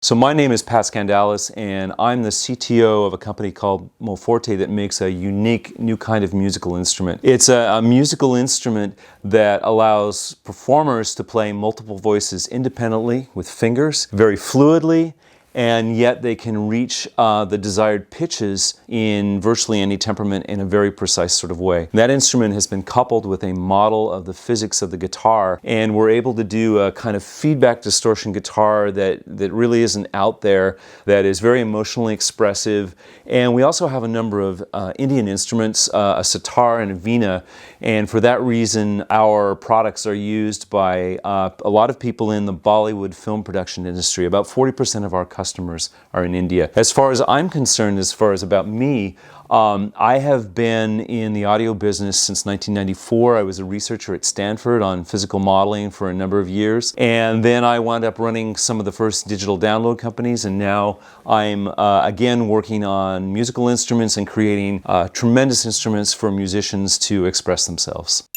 So my name is Pat Scandalis, and I'm the CTO of a company called Moforte that makes a unique new kind of musical instrument. It's a musical instrument that allows performers to play multiple voices independently with fingers, very fluidly, and yet they can reach the desired pitches in virtually any temperament in a very precise sort of way. That instrument has been coupled with a model of the physics of the guitar, and we're able to do a kind of feedback distortion guitar that really isn't out there, that is very emotionally expressive. And we also have a number of Indian instruments, a sitar and a veena, and for that reason our products are used by a lot of people in the Bollywood film production industry. About 40% of our customers are in India. As far as I'm concerned, as far as about me, I have been in the audio business since 1994. I was a researcher at Stanford on physical modeling for a number of years, and then I wound up running some of the first digital download companies, and now I'm again working on musical instruments and creating tremendous instruments for musicians to express themselves.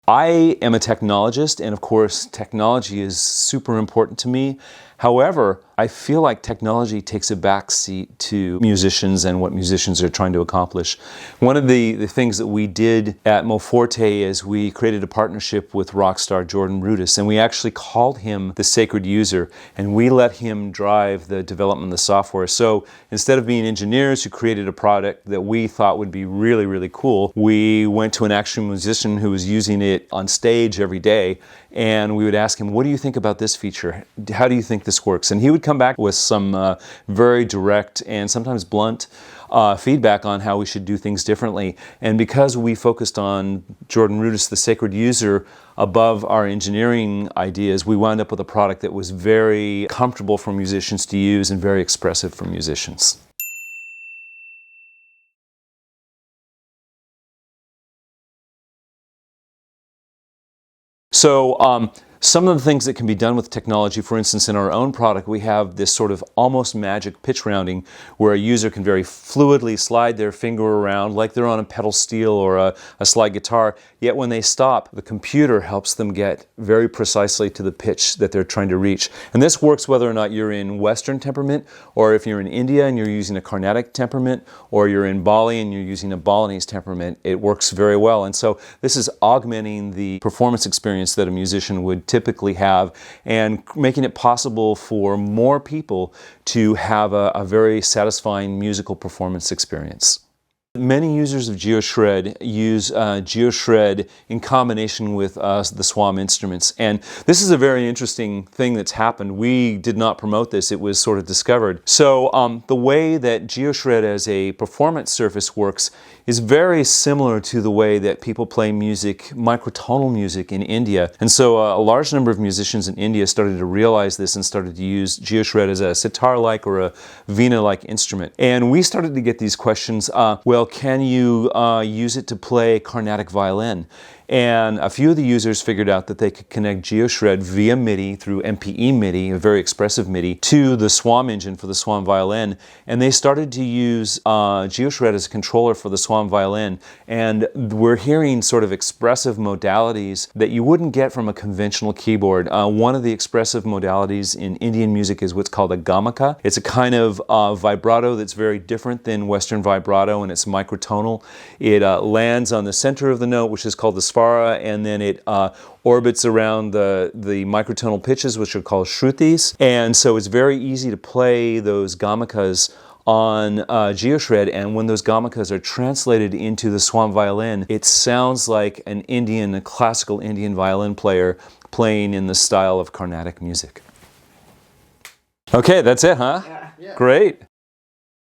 I am a technologist, and of course technology is super important to me. However, I feel like technology takes a backseat to musicians and what musicians are trying to accomplish. One of the things that we did at Moforte is we created a partnership with rock star Jordan Rudess, and we actually called him the sacred user, and we let him drive the development of the software. So instead of being engineers who created a product that we thought would be really, really cool, we went to an actual musician who was using it on stage every day, and we would ask him, what do you think about this feature? How do you think this works? And he would come back with some very direct and sometimes blunt feedback on how we should do things differently. And because we focused on Jordan Rudess, the sacred user, above our engineering ideas, we wound up with a product that was very comfortable for musicians to use and very expressive for musicians. So some of the things that can be done with technology, for instance, in our own product, we have this sort of almost magic pitch rounding where a user can very fluidly slide their finger around like they're on a pedal steel or a slide guitar, yet when they stop, the computer helps them get very precisely to the pitch that they're trying to reach. And this works whether or not you're in Western temperament, or if you're in India and you're using a Carnatic temperament, or you're in Bali and you're using a Balinese temperament. It works very well. And so this is augmenting the performance experience that a musician would typically have and making it possible for more people to have a very satisfying musical performance experience. Many users of GeoShred use GeoShred in combination with the SWAM instruments, and this is a very interesting thing that's happened. We did not promote this, it was sort of discovered. So the way that GeoShred as a performance surface works is very similar to the way that people play music, microtonal music in India. And so a large number of musicians in India started to realize this and started to use GeoShred as a sitar-like or a veena-like instrument. And we started to get these questions, well, can you use it to play Carnatic violin? And a few of the users figured out that they could connect GeoShred via MIDI through MPE MIDI, a very expressive MIDI, to the SWAM engine for the SWAM violin. And they started to use GeoShred as a controller for the SWAM violin. And we're hearing sort of expressive modalities that you wouldn't get from a conventional keyboard. One of the expressive modalities in Indian music is what's called a gamaka. It's a kind of vibrato that's very different than Western vibrato, and it's microtonal. It lands on the center of the note, which is called the and then it orbits around the microtonal pitches, which are called shrutis. And so it's very easy to play those gamakas on GeoShred, and when those gamakas are translated into the SWAM violin, it sounds like a classical Indian violin player playing in the style of Carnatic music. Okay, that's it, huh? Yeah. Great.